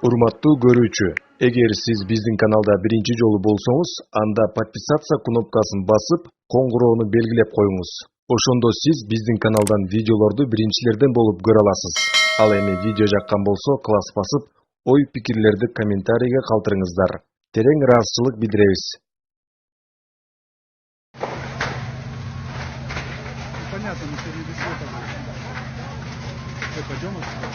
Урматтуу көрүүчү, эгер сиз биздин каналда биринчи жолу болсоңуз, анда подписаться кнопкасын басып, коңгуроону белгилеп коюңуз. Ошондо сиз биздин каналдан видеолорду биринчилерден болуп көрө аласыз. Ал эми видео жаккан болсо, класс басып, ой-пикирлерди комментарийге калтырыңыздар. Терең ыраазычылык билдиребиз. Понятно, мы сегодня без света будем. Пойдем отсюда?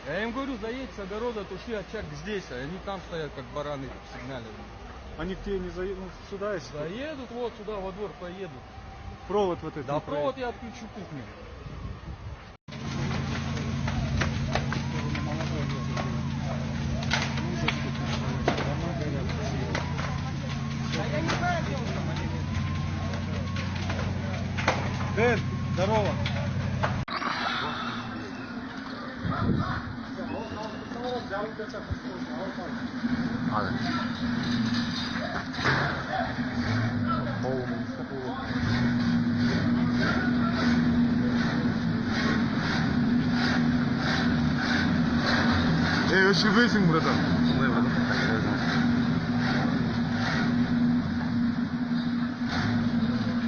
Я им говорю, заедь с огорода, туши очаг здесь, а они там стоят, как бараны, сигналят. Они к тебе не заедут, ну, сюда если. Заедут вот сюда, во двор поедут. Провод в этот. Да провод я отключу кухню. Дэн, здорово. Ошибайсың, братан.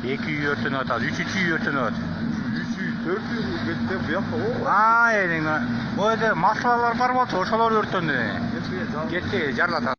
Екі үй өртеніп атады, үшінші үй өртеніп атады. 3 үй, 4 үй кетті, bu жаққа о. Ай, ол жерде масалар бар болса, ошолар өртенді. Кетті, жарлатады.